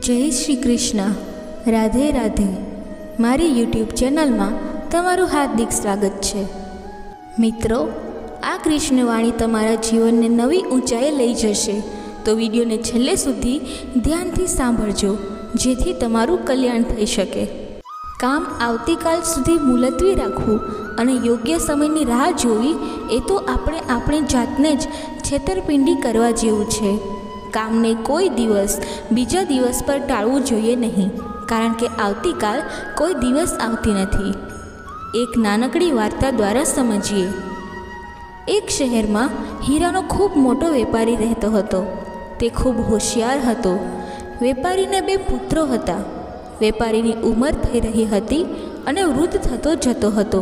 જય શ્રી કૃષ્ણ, રાધે રાધે. મારી યુટ્યુબ ચેનલમાં તમારું હાર્દિક સ્વાગત છે. મિત્રો, આ કૃષ્ણવાણી તમારા જીવનને નવી ઊંચાઈએ લઈ જશે, તો વિડીયોને છેલ્લે સુધી ધ્યાનથી સાંભળજો, જેથી તમારું કલ્યાણ થઈ શકે. કામ આવતીકાલ સુધી મુલતવી રાખવું અને યોગ્ય સમયની રાહ જોવી એ તો આપણે આપણી જાતને જ છેતરપિંડી કરવા જેવું છે. કામને કોઈ દિવસ બીજા દિવસ પર ટાળવું જોઈએ નહીં, કારણ કે આવતીકાલ કોઈ દિવસ આવતી નથી. એક નાનકડી વાર્તા દ્વારા સમજીએ. એક શહેરમાં હીરાનો ખૂબ મોટો વેપારી રહેતો હતો. તે ખૂબ હોશિયાર હતો. વેપારીને 2 પુત્રો હતા. વેપારીની ઉંમર થઈ રહી હતી અને વૃદ્ધ થતો જતો હતો.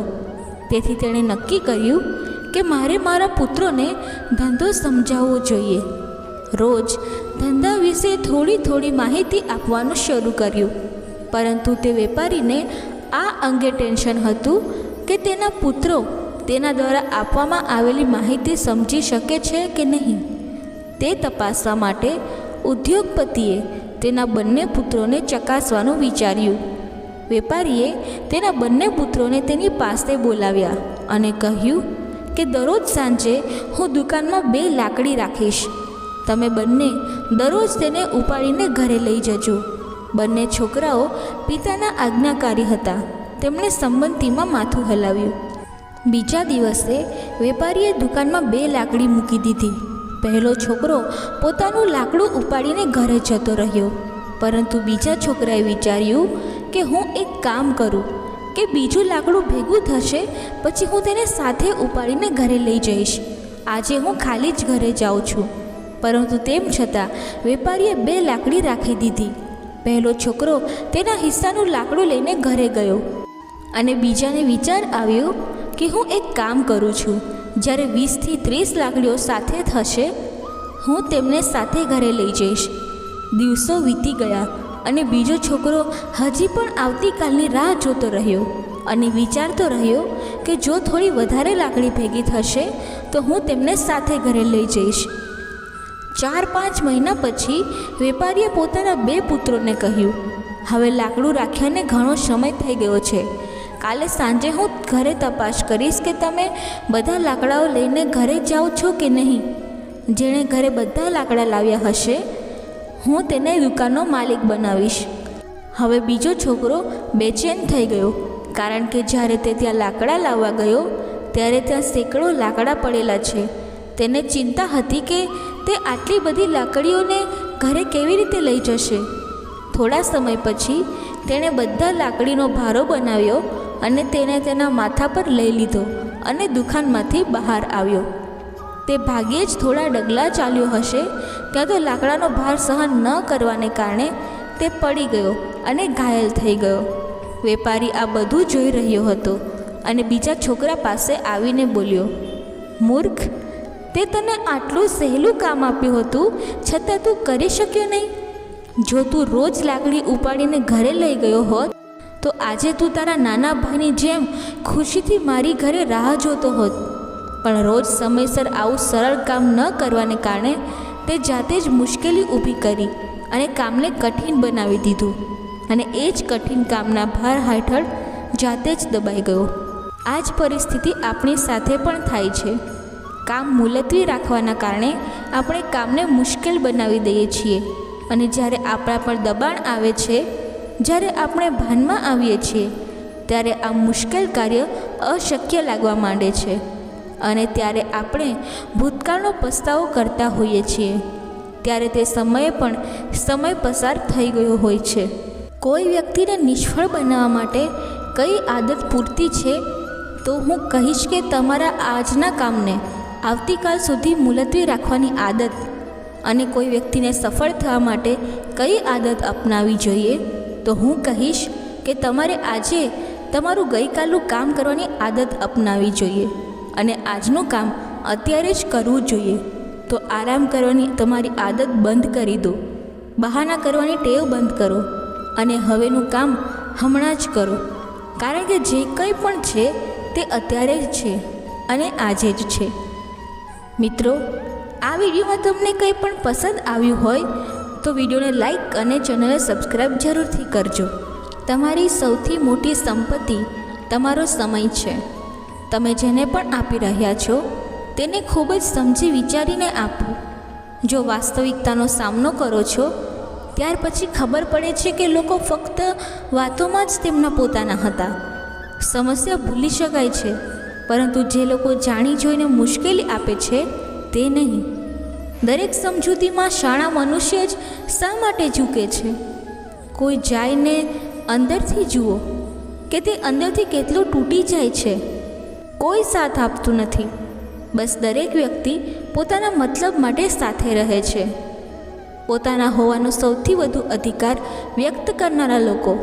તેથી તેણે નક્કી કર્યું કે મારે મારા પુત્રોને ધંધો સમજાવવો જોઈએ. રોજ ધંધા વિશે થોડી માહિતી આપવાનું શરૂ કર્યું. પરંતુ તે વેપારીને આ અંગે ટેન્શન હતું કે તેના પુત્રો તેના દ્વારા આપવામાં આવેલી માહિતી સમજી શકે છે કે નહીં. તે તપાસવા માટે ઉદ્યોગપતિએ તેના બંને પુત્રોને ચકાસવાનું વિચાર્યું. વેપારીએ તેના બંને પુત્રોને તેની પાસે બોલાવ્યા અને કહ્યું કે દરરોજ સાંજે હું દુકાનમાં 2 લાકડી રાખીશ. તમે બંને દરરોજ તેને ઉપાડીને ઘરે લઈ જજો. બંને છોકરાઓ પિતાના આજ્ઞાકારી હતા. તેમણે સંમતિમાં માથું હલાવ્યું. બીજા દિવસે વેપારીએ દુકાનમાં 2 લાકડી મૂકી દીધી. પહેલો છોકરો પોતાનું લાકડું ઉપાડીને ઘરે જતો રહ્યો, પરંતુ બીજા છોકરાએ વિચાર્યું કે હું એક કામ કરું કે બીજું લાકડું ભેગું થશે, પછી હું તેને સાથે ઉપાડીને ઘરે લઈ જઈશ. આજે હું ખાલી જ ઘરે જાઉં છું. પરંતુ તેમ છતાં વેપારીએ 2 લાકડી રાખી દીધી. પહેલો છોકરો તેના હિસ્સાનું લાકડું લઈને ઘરે ગયો અને બીજાને વિચાર આવ્યો કે હું એક કામ કરું છું, જ્યારે 20 થી 30 લાકડીઓ સાથે થશે, હું તેમને સાથે ઘરે લઈ જઈશ. દિવસો વીતી ગયા અને બીજો છોકરો હજી પણ આવતીકાલની રાહ જોતો રહ્યો અને વિચારતો રહ્યો કે જો થોડી વધારે લાકડી ભેગી થશે તો હું તેમને સાથે ઘરે લઈ જઈશ. 4-5 મહિના પછી વેપારીએ પોતાના 2 પુત્રોને કહ્યું, હવે લાકડું રાખ્યાને ઘણો સમય થઈ ગયો છે. કાલે સાંજે હું ઘરે તપાસ કરીશ કે તમે બધા લાકડાઓ લઈને ઘરે જાઓ છો કે નહીં. જેણે ઘરે બધા લાકડા લાવ્યા હશે, હું તેને દુકાનનો માલિક બનાવીશ. હવે બીજો છોકરો બેચેન થઈ ગયો, કારણ કે જ્યારે તે ત્યાં લાકડા લાવવા ગયો ત્યારે ત્યાં સેંકડો લાકડા પડેલા છે. તેને ચિંતા હતી કે તે આટલી બધી લાકડીઓને ઘરે કેવી રીતે લઈ જશે. થોડા સમય પછી તેણે બધા લાકડીનો ભારો બનાવ્યો અને તેને તેના માથા પર લઈ લીધો અને દુકાનમાંથી બહાર આવ્યો. તે ભાગ્યે જ થોડા ડગલા ચાલ્યો હશે ત્યાં તો લાકડાનો ભાર સહન ન કરવાને કારણે તે પડી ગયો અને ઘાયલ થઈ ગયો. વેપારી આ બધું જોઈ રહ્યો હતો અને બીજા છોકરા પાસે આવીને બોલ્યો, મૂર્ખ, તે તને આટલું સહેલું કામ આપ્યું હતું, છતાં તું કરી શક્યો નહીં. જો તું રોજ લાકડી ઉપાડીને ઘરે લઈ ગયો હોત તો આજે તું તારા નાના ભાઈની જેમ ખુશીથી મારી ઘરે રાહ જોતો હોત. પણ રોજ સમયસર આવું સરળ કામ ન કરવાને કારણે તે જાતે જ મુશ્કેલી ઊભી કરી અને કામને કઠિન બનાવી દીધું, અને એ જ કઠિન કામના ભાર હેઠળ જાતે જ દબાઈ ગયો. આ જ પરિસ્થિતિ આપણી સાથે પણ થાય છે. કામ મુલતવી રાખવાના કારણે આપણે કામને મુશ્કેલ બનાવી દઈએ છીએ, અને જ્યારે આપણા પર દબાણ આવે છે, જ્યારે આપણે ભાનમાં આવીએ છીએ, ત્યારે આ મુશ્કેલ કાર્ય અશક્ય લાગવા માંડે છે, અને ત્યારે આપણે ભૂતકાળનો પસ્તાવો કરતા હોઈએ છીએ. ત્યારે તે સમયે પણ સમય પસાર થઈ ગયો હોય છે. કોઈ વ્યક્તિને નિષ્ફળ બનાવવા માટે કઈ આદત પૂરતી છે, તો હું કહીશ કે તમારા આજના કામને આવતીકાલ સુધી મુલતવી રાખવાની આદત. અને કોઈ વ્યક્તિને સફળ થવા માટે કઈ આદત અપનાવવી જોઈએ, તો હું કહીશ કે તમારે આજે તમારું ગઈકાલનું કામ કરવાની આદત અપનાવવી જોઈએ અને આજનું કામ અત્યારે જ કરવું જોઈએ. તો આરામ કરવાની તમારી આદત બંધ કરી દો. બહાના કરવાની ટેવ બંધ કરો અને હવેનું કામ હમણાં જ કરો, કારણ કે જે કંઈ પણ છે તે અત્યારે જ છે અને આજે જ છે. મિત્રો, આ વિડીયોમાં તમને કંઈ પણ પસંદ આવ્યું હોય તો વિડીયોને લાઈક અને ચેનલને સબસ્ક્રાઈબ જરૂરથી કરજો. તમારી સૌથી મોટી સંપત્તિ તમારો સમય છે. તમે જેને પણ આપી રહ્યા છો તેને ખૂબ જ સમજી વિચારીને આપો. જો વાસ્તવિકતાનો સામનો કરો છો ત્યાર પછી ખબર પડે છે કે લોકો ફક્ત વાતોમાં જ તેમના પોતાના હતા. સમસ્યા ભૂલી શકાય છે, પરંતુ જે લોકો જાણી જોઈને મુશ્કેલી આપે છે તે નહીં. દરેક સમજૂતીમાં શાણા મનુષ્ય જ શા માટે ઝૂકે છે? કોઈ જાયને અંદરથી જુઓ કે તે અંદરથી કેટલું તૂટી જાય છે. કોઈ સાથ આપતું નથી. બસ દરેક વ્યક્તિ પોતાના મતલબ માટે સાથે રહે છે. પોતાના હોવાનો સૌથી વધુ અધિકાર વ્યક્ત કરનારા લોકો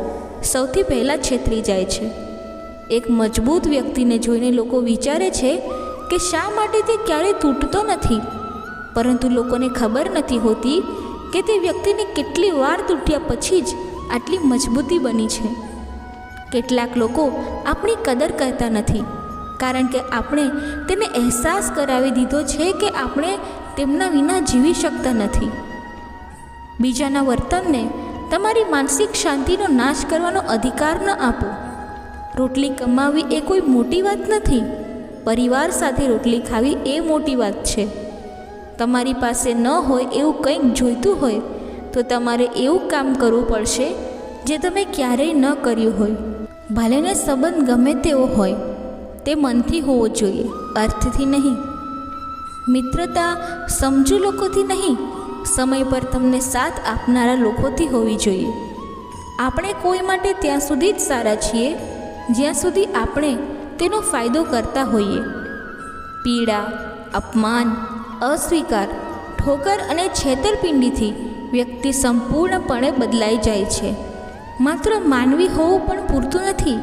સૌથી પહેલાં છેતરી જાય છે. એક મજબૂત વ્યક્તિને જોઈને લોકો વિચારે છે કે શા માટે તે ક્યારેય તૂટતો નથી, પરંતુ લોકોને ખબર નથી હોતી કે તે વ્યક્તિને કેટલી વાર તૂટ્યા પછી જ આટલી મજબૂતી બની છે. કેટલાક લોકો આપણી કદર કરતા નથી કારણ કે આપણે તેને અહેસાસ કરાવી દીધો છે કે આપણે તેમના વિના જીવી શકતા નથી. બીજાના વર્તનને તમારી માનસિક શાંતિનો નાશ કરવાનો અધિકાર ન આપો. રોટલી કમાવી એ કોઈ મોટી વાત નથી. પરિવાર સાથે રોટલી ખાવી એ મોટી વાત છે. તમારી પાસે ન હોય એવું કંઈક જોઈતું હોય તો તમારે એવું કામ કરવું પડશે જે તમે ક્યારેય ન કર્યું હોય. ભલેને સંબંધ ગમે તેવો હોય, તે મનથી હોવો જોઈએ, અર્થથી નહીં. મિત્રતા સમજુ લોકોથી નહીં, સમય પર તમને સાથ આપનારા લોકોથી હોવી જોઈએ. આપણે કોઈ માટે ત્યાં સુધી જ સારા છીએ જ્યાં સુધી આપણે તેનો ફાયદો કરતા હોઈએ. પીડા, અપમાન, અસ્વીકાર, ઠોકર અને છેતરપિંડીથી વ્યક્તિ સંપૂર્ણપણે બદલાઈ જાય છે. માત્ર માનવી હોવું પણ પૂરતું નથી.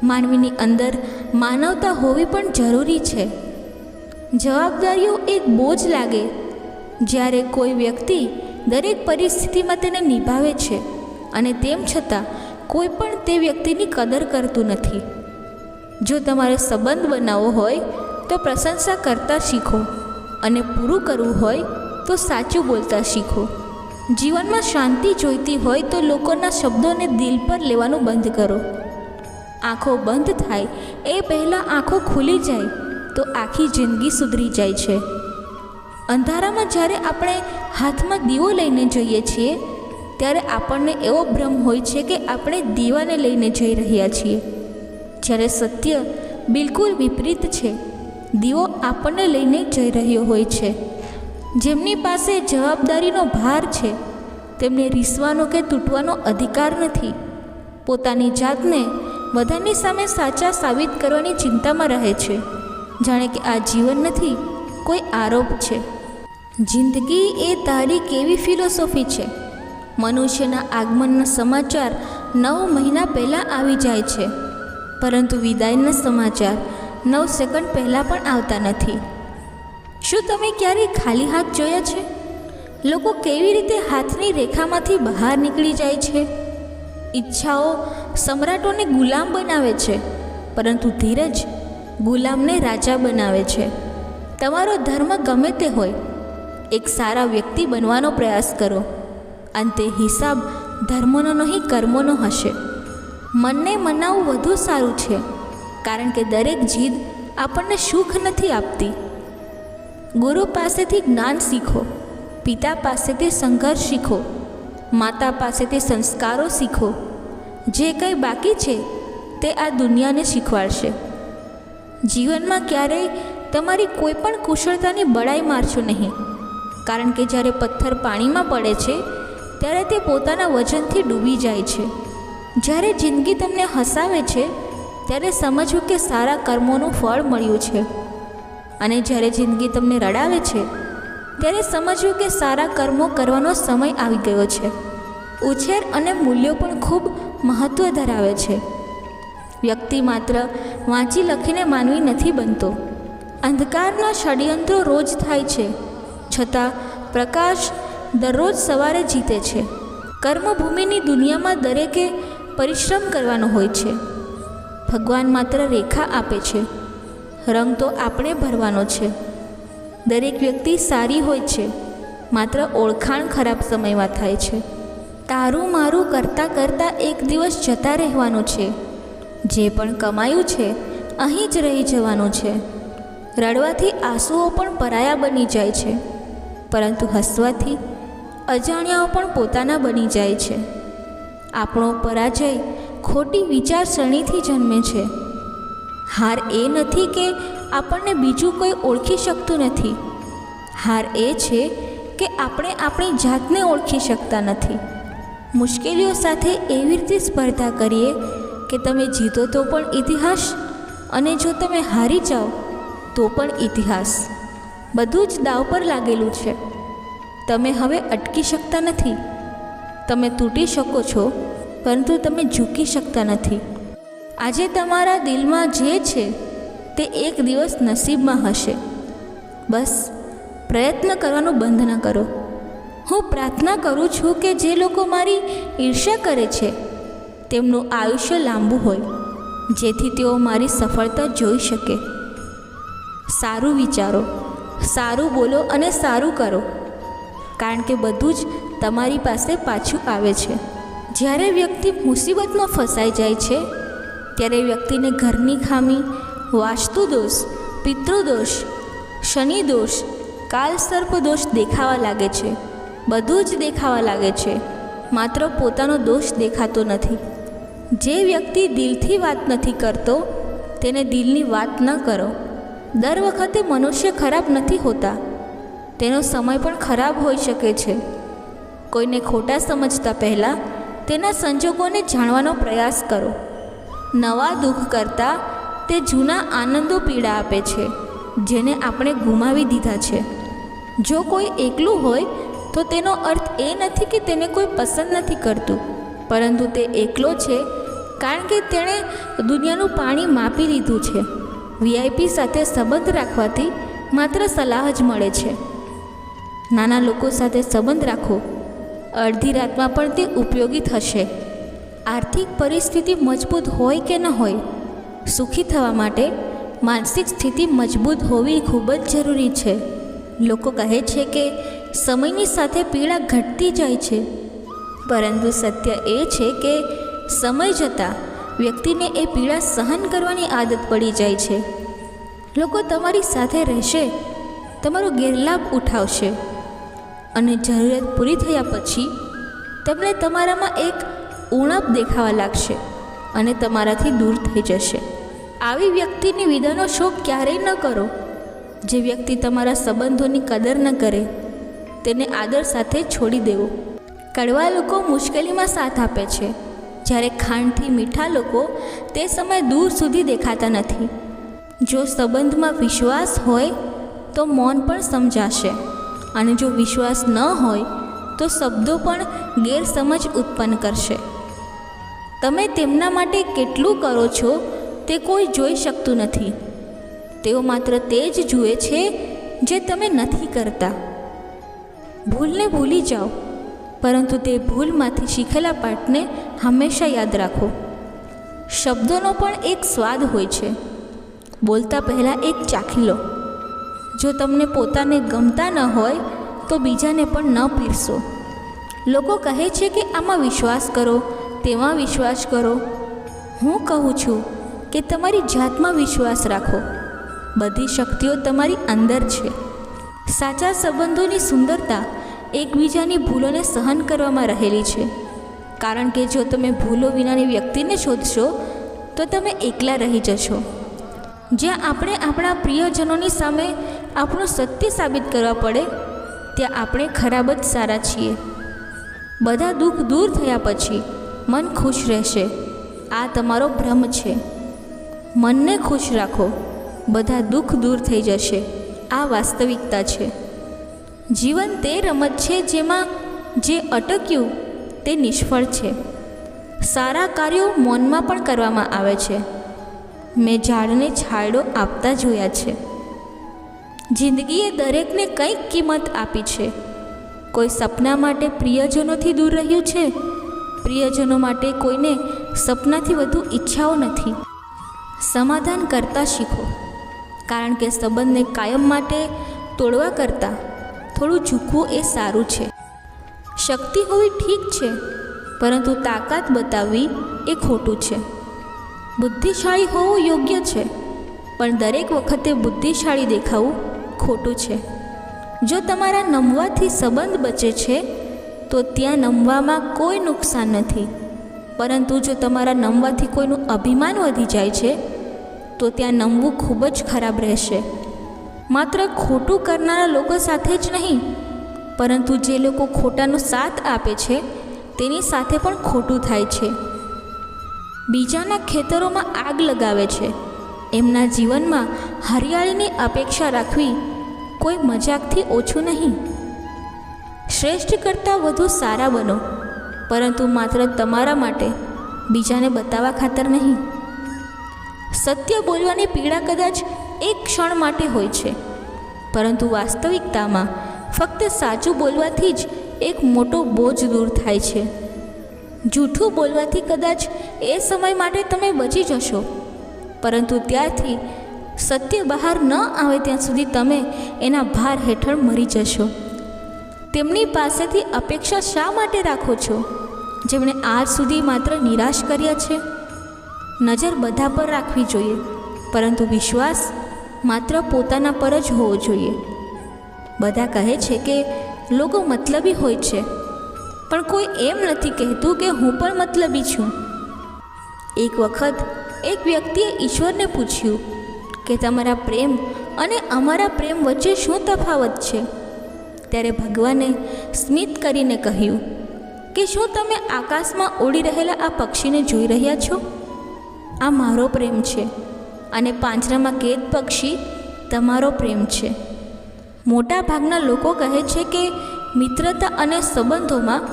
માનવીની અંદર માનવતા હોવી પણ જરૂરી છે. જવાબદારીઓ એક બોજ લાગે જ્યારે કોઈ વ્યક્તિ દરેક પરિસ્થિતિમાં તેને નિભાવે છે અને તેમ છતાં કોઈ પણ તે વ્યક્તિની કદર કરતું નથી. જો તમારે સંબંધ બનાવવો હોય તો પ્રશંસા કરતા શીખો અને પૂરું કરવું હોય તો સાચું બોલતા શીખો. જીવનમાં શાંતિ જોઈતી હોય તો લોકોના શબ્દોને દિલ પર લેવાનું બંધ કરો. આંખો બંધ થાય એ પહેલાં આંખો ખુલી જાય તો આખી જિંદગી સુધરી જાય છે. અંધારામાં જ્યારે આપણે હાથમાં દીવો લઈને જઈએ છીએ ત્યારે આપણને એવો ભ્રમ હોય છે કે આપણે દીવાને લઈને જઈ રહ્યા છીએ, જ્યારે સત્ય બિલકુલ વિપરીત છે. દીવો આપણને લઈને જઈ રહ્યો હોય છે. જેમની પાસે જવાબદારીનો ભાર છે તેમને રીસવાનો કે તૂટવાનો અધિકાર નથી. પોતાની જાતને બધાની સામે સાચા સાબિત કરવાની ચિંતામાં રહે છે, જાણે કે આ જીવન નથી, કોઈ આરોપ છે. જિંદગી એ તારી કેવી ફિલોસોફી છે. મનુષ્યના આગમનના સમાચાર 9 મહિના પહેલાં આવી જાય છે, પરંતુ વિદાયના સમાચાર 9 સેકન્ડ પહેલાં પણ આવતા નથી. શું તમે ક્યારેય ખાલી હાથ જોયા છે? લોકો કેવી રીતે હાથની રેખામાંથી બહાર નીકળી જાય છે? ઈચ્છાઓ સમ્રાટોને ગુલામ બનાવે છે, પરંતુ ધીરજ ગુલામને રાજા બનાવે છે. તમારો ધર્મ ગમે તે હોય, એક સારા વ્યક્તિ બનવાનો પ્રયાસ કરો. અંતે હિસાબ ધર્મનો નહીં, કર્મોનો હશે. મનને મનાવવું વધુ સારું છે, કારણ કે દરેક જીદ આપણને સુખ નથી આપતી. ગુરુ પાસેથી જ્ઞાન શીખો, પિતા પાસેથી સંઘર્ષ શીખો, માતા પાસેથી સંસ્કારો શીખો. જે કંઈ બાકી છે તે આ દુનિયાને શીખવાડશે. જીવનમાં ક્યારેય તમારી કોઈ પણ કુશળતાની બડાઈ મારશો નહીં, કારણ કે જ્યારે પથ્થર પાણીમાં પડે છે ત્યારે તે પોતાના વજનથી ડૂબી જાય છે. જ્યારે જિંદગી તમને હસાવે છે ત્યારે સમજવું કે સારા કર્મોનું ફળ મળ્યું છે, અને જ્યારે જિંદગી તમને રડાવે છે ત્યારે સમજવું કે સારા કર્મો કરવાનો સમય આવી ગયો છે. ઉછેર અને મૂલ્યો પણ ખૂબ મહત્ત્વ ધરાવે છે. વ્યક્તિ માત્ર વાંચી લખીને માનવી નથી બનતો. અંધકારના ષડયંત્રો રોજ થાય છે, છતાં પ્રકાશ દરરોજ સવારે જીતે છે. કર્મભૂમિની દુનિયામાં દરેકે પરિશ્રમ કરવાનો હોય છે. ભગવાન માત્ર રેખા આપે છે, રંગ તો આપણે ભરવાનો છે. દરેક વ્યક્તિ સારી હોય છે, માત્ર ઓળખાણ ખરાબ સમયમાં થાય છે. તારું મારું કરતાં કરતાં એક દિવસ જતા રહેવાનું છે. જે પણ કમાયું છે અહીં જ રહી જવાનું છે. રડવાથી આંસુઓ પણ પરાયા બની જાય છે, પરંતુ હસવાથી અજાણ્યાઓ પણ પોતાના બની જાય છે. આપણો પરાજય ખોટી વિચારસરણીથી જન્મે છે. હાર એ નથી કે આપણને બીજું કોઈ ઓળખી શકતું નથી. હાર એ છે કે આપણે આપણી જાતને ઓળખી શકતા નથી. મુશ્કેલીઓ સાથે એવી રીતે સ્પર્ધા કરીએ કે તમે જીતો તો પણ ઇતિહાસ, અને જો તમે હારી જાઓ તો પણ ઇતિહાસ. બધું જ દાવ પર લાગેલું છે. તમે હવે અટકી શકતા નથી. તમે તૂટી શકો છો, પરંતુ તમે ઝૂકી શકતા નથી. આજે તમારા દિલમાં જે છે તે એક દિવસ નસીબમાં હશે. બસ પ્રયત્ન કરવાનું બંધ ન કરો. હું પ્રાર્થના કરું છું કે જે લોકો મારી ઈર્ષ્યા કરે છે તેમનું આયુષ્ય લાંબુ હોય, જેથી તેઓ મારી સફળતા જોઈ શકે. સારું વિચારો, સારું બોલો અને સારું કરો, કારણ કે બધું જ તમારી પાસે પાછું આવે છે. જ્યારે વ્યક્તિ મુસીબતમાં ફસાઈ જાય છે ત્યારે વ્યક્તિને ઘરની ખામી, વાસ્તુ દોષ, પિતૃદોષ, શનિ દોષ, કાલસર્પ દોષ દેખાવા લાગે છે. બધું જ દેખાવા લાગે છે, માત્ર પોતાનો દોષ દેખાતો નથી. જે વ્યક્તિ દિલથી વાત નથી કરતો તેને દિલની વાત ન કરો. દર વખતે મનુષ્ય ખરાબ નથી હોતા. તેનો સમય પણ ખરાબ હોઈ શકે છે. કોઈને ખોટા સમજતા પહેલાં તેના સંજોગોને જાણવાનો પ્રયાસ કરો. નવા દુઃખ કરતાં તે જૂના આનંદો પીડા આપે છે, જેને આપણે ગુમાવી દીધા છે. જો કોઈ એકલું હોય તો તેનો અર્થ એ નથી કે તેને કોઈ પસંદ નથી કરતું, પરંતુ તે એકલો છે કારણ કે તેણે દુનિયાનું પાણી માપી લીધું છે. વીઆઈપી સાથે સંબંધ રાખવાથી માત્ર સલાહ જ મળે છે. નાના લોકો સાથે સંબંધ રાખો. અડધી રાતમાં પણ તે ઉપયોગી થશે. આર્થિક પરિસ્થિતિ મજબૂત હોય કે ન હોય, સુખી થવા માટે માનસિક સ્થિતિ મજબૂત હોવી ખૂબ જ જરૂરી છે. લોકો કહે છે કે સમયની સાથે પીડા ઘટતી જાય છે, પરંતુ સત્ય એ છે કે સમય જતાં વ્યક્તિને એ પીડા સહન કરવાની આદત પડી જાય છે. લોકો તમારી સાથે રહેશે, તમારો ગેરલાભ ઉઠાવશે, અને જરૂરિયાત પૂરી થયા પછી તમને તમારામાં એક ઉણપ દેખાવા લાગશે અને તમારાથી દૂર થઈ જશે. આવી વ્યક્તિની વિદાયનો શોક ક્યારેય ન કરો. જે વ્યક્તિ તમારા સંબંધોની કદર ન કરે તેને આદર સાથે છોડી દેવો. કડવા લોકો મુશ્કેલીમાં સાથ આપે છે, જ્યારે ખાંડથી મીઠા લોકો તે સમય દૂર સુધી દેખાતા નથી. જો સંબંધમાં વિશ્વાસ હોય તો મૌન પણ સમજાશે, અને જો વિશ્વાસ ન હોય તો શબ્દો પણ ગેરસમજ ઉત્પન્ન કરશે. તમે તેમના માટે કેટલું કરો છો તે કોઈ જોઈ શકતું નથી. તેઓ માત્ર તે જ જુએ છે જે તમે નથી કરતા. ભૂલને ભૂલી જાઓ, પરંતુ તે ભૂલમાંથી શીખેલા પાઠને હંમેશા યાદ રાખો. શબ્દોનો પણ એક સ્વાદ હોય છે. બોલતા પહેલાં એક ચાખી લો. જો તમને પોતાને ગમતા ન હોય તો બીજાને પણ ન પીરસો. લોકો કહે છે કે આમાં વિશ્વાસ કરો, તેમાં વિશ્વાસ કરો. હું કહું છું કે તમારી જાતમાં વિશ્વાસ રાખો. બધી શક્તિઓ તમારી અંદર છે. સાચા સંબંધોની સુંદરતા એકબીજાની ભૂલોને સહન કરવામાં રહેલી છે. કારણ કે જો તમે ભૂલો વિનાની વ્યક્તિને શોધશો તો તમે એકલા રહી જશો. જ્યાં આપણે આપણા પ્રિયજનોની સામે આપણું સત્ય સાબિત કરવા પડે ત્યાં આપણે ખરાબ જ સારા છીએ. બધા દુઃખ દૂર થયા પછી મન ખુશ રહેશે. આ તમારો ભ્રમ છે. મનને ખુશ રાખો, બધા દુઃખ દૂર થઈ જશે. આ વાસ્તવિકતા છે. જીવન તે રમત છે જેમાં જે અટક્યું તે નિષ્ફળ છે. સારા કાર્યો મૌનમાં પણ કરવામાં આવે છે. મેં ઝાડને છાંયડો આપતા જોયા છે. જિંદગીએ દરેકને કંઈક કિંમત આપી છે. કોઈ સપના માટે પ્રિયજનોથી દૂર રહ્યું છે. પ્રિયજનો માટે કોઈને સપનાથી વધુ ઈચ્છાઓ નથી. સમાધાન કરતાં શીખો, કારણ કે સંબંધને કાયમ માટે તોડવા કરતાં થોડું ઝૂકવું એ સારું છે. શક્તિ હોવી ઠીક છે, પરંતુ તાકાત બતાવવી એ ખોટું છે. બુદ્ધિશાળી હોવું યોગ્ય છે, પણ દરેક વખતે બુદ્ધિશાળી દેખાવું ખોટું છે. જો તમારા નમવાથી સંબંધ બચે છે તો ત્યાં નમવામાં કોઈ નુકસાન નથી, પરંતુ જો તમારા નમવાથી કોઈનું અભિમાન વધી જાય છે તો ત્યાં નમવું ખૂબ જ ખરાબ રહેશે. માત્ર ખોટું કરનારા લોકો સાથે જ નહીં, પરંતુ જે લોકો ખોટાનો સાથ આપે છે તેની સાથે પણ ખોટું થાય છે. બીજાના ખેતરોમાં આગ લગાવે છે. એમના જીવનમાં હરિયાળીની અપેક્ષા રાખવી કોઈ મજાકથી ઓછું નહીં. શ્રેષ્ઠ કરતાં વધુ સારા બનો, પરંતુ માત્ર તમારા માટે, બીજાને બતાવવા ખાતર નહીં. સત્ય બોલવાની પીડા કદાચ એક ક્ષણ માટે હોય છે, પરંતુ વાસ્તવિકતામાં ફક્ત સાચું બોલવાથી જ એક મોટો બોજ દૂર થાય છે. જૂઠું બોલવાથી કદાચ એ સમય માટે તમે બચી જશો, પરંતુ ત્યારથી સત્ય બહાર ન આવે ત્યાં સુધી તમે એના ભાર હેઠળ મરી જશો. તેમની પાસેથી અપેક્ષા શા માટે રાખો છો, જેમણે આજ સુધી માત્ર નિરાશ કર્યા છે? નજર બધા પર રાખવી જોઈએ, પરંતુ વિશ્વાસ માત્ર પોતાના પર જ હોવો જોઈએ. બધા કહે છે કે લોકો મતલબી હોય છે, પણ કોઈ એમ નથી કહેતું કે હું પણ મતલબી છું. એક વખત એક વ્યક્તિએ ઈશ્વરને પૂછ્યું કે તમારા પ્રેમ અને અમારા પ્રેમ વચ્ચે શું તફાવત છે? ત્યારે ભગવાને સ્મિત કરીને કહ્યું કે શું તમે આકાશમાં ઉડી રહેલા આ પક્ષીને જોઈ રહ્યા છો? આ મારો પ્રેમ છે, અને પાંજરામાં કેદ પક્ષી તમારો પ્રેમ છે. મોટા ભાગના લોકો કહે છે કે મિત્રતા અને સંબંધોમાં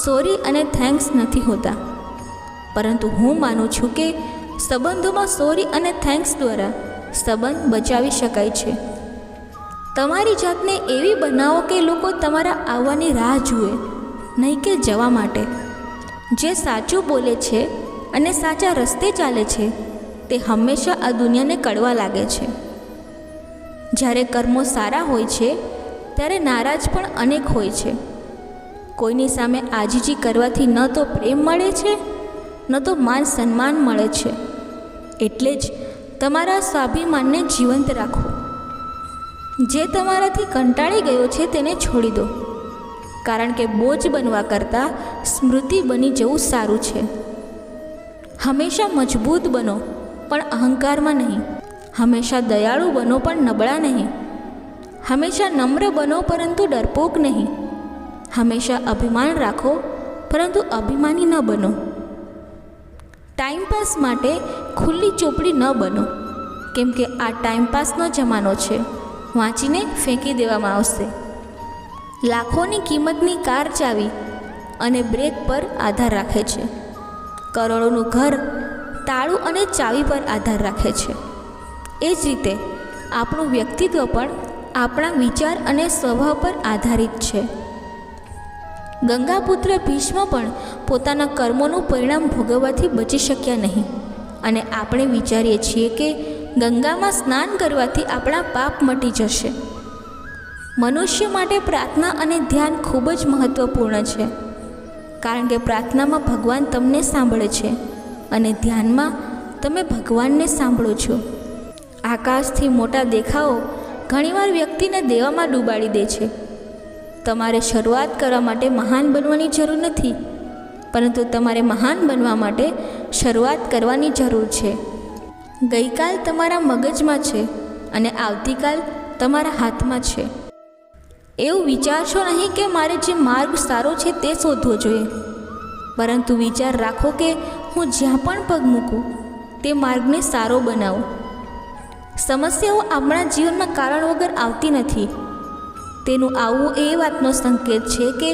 સોરી અને થેન્ક્સ નથી હોતા, પરંતુ હું માનું છું કે સંબંધોમાં સોરી અને થેન્ક્સ દ્વારા સંબંધ બચાવી શકાય છે. તમારી જાતને એવી બનાવો કે લોકો તમારા આવવાની રાહ જુએ, નહીં કે જવા માટે. જે સાચું બોલે છે અને સાચા રસ્તે ચાલે છે તે હંમેશા આ દુનિયાને કડવા લાગે છે. જ્યારે કર્મો સારા હોય છે ત્યારે નારાજ પણ અનેક હોય છે. કોઈની સામે આજીજી કરવાથી ન તો પ્રેમ મળે છે, ન તો માન સન્માન મળે છે. એટલે જ તમારા સ્વાભિમાનને જીવંત રાખો. જે તમારાથી કંટાળી ગયો છે તેને છોડી દો, કારણ કે બોજ બનવા કરતાં સ્મૃતિ બની જવું સારું છે. હંમેશા મજબૂત બનો, પણ અહંકારમાં નહીં. હંમેશા દયાળુ બનો, પણ નબળા નહીં. હંમેશા નમ્ર બનો, પરંતુ ડરપોક નહીં. હંમેશા અભિમાન રાખો, પરંતુ અભિમાની ન બનો. ટાઈમપાસ માટે ખુલ્લી ચોપડી ન બનો, કેમ કે આ ટાઈમપાસનો જમાનો છે. વાંચીને ફેંકી દેવામાં આવશે. લાખોની કિંમતની કાર ચાવી અને બ્રેક પર આધાર રાખે છે. કરોડોનું ઘર તાળું અને ચાવી પર આધાર રાખે છે. એ જ રીતે આપણું વ્યક્તિત્વ પણ આપણા વિચાર અને સ્વભાવ પર આધારિત છે. ગંગાપુત્ર ભીષ્મ પણ પોતાના કર્મોનું પરિણામ ભોગવવાથી બચી શક્યા નહીં, અને આપણે વિચારીએ છીએ કે ગંગામાં સ્નાન કરવાથી આપણા પાપ મટી જશે. મનુષ્ય માટે પ્રાર્થના અને ધ્યાન ખૂબ જ મહત્ત્વપૂર્ણ છે, કારણ કે પ્રાર્થનામાં ભગવાન તમને સાંભળે છે અને ધ્યાનમાં તમે ભગવાનને સાંભળો છો. આકાશથી મોટા દેખાવો ઘણીવાર વ્યક્તિને દેવામાં ડૂબાડી દે છે. તમારે શરૂઆત કરવા માટે મહાન બનવાની જરૂર નથી, પરંતુ તમારે મહાન બનવા માટે શરૂઆત કરવાની જરૂર છે. ગઈકાલ તમારા મગજમાં છે અને આવતીકાલ તમારા હાથમાં છે. એવું વિચારશો નહીં કે મારે જે માર્ગ સારો છે તે શોધવો જોઈએ, પરંતુ વિચાર રાખો કે હું જ્યાં પણ પગ મૂકું તે માર્ગને સારો બનાવું. સમસ્યાઓ આપણા જીવનમાં કારણ વગર આવતી નથી. તેનું આવવું એ વાતનો સંકેત છે કે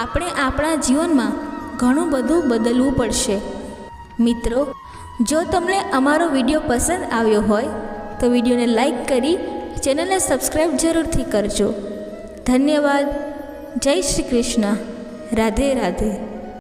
આપણે આપણા જીવનમાં ઘણું બધું બદલવું પડશે. મિત્રો, જો તમને અમારો વિડીયો પસંદ આવ્યો હોય તો વિડીયોને લાઈક કરી ચેનલને સબસ્ક્રાઈબ જરૂરથી કરજો. ધન્યવાદ. જય શ્રી કૃષ્ણ. રાધે રાધે.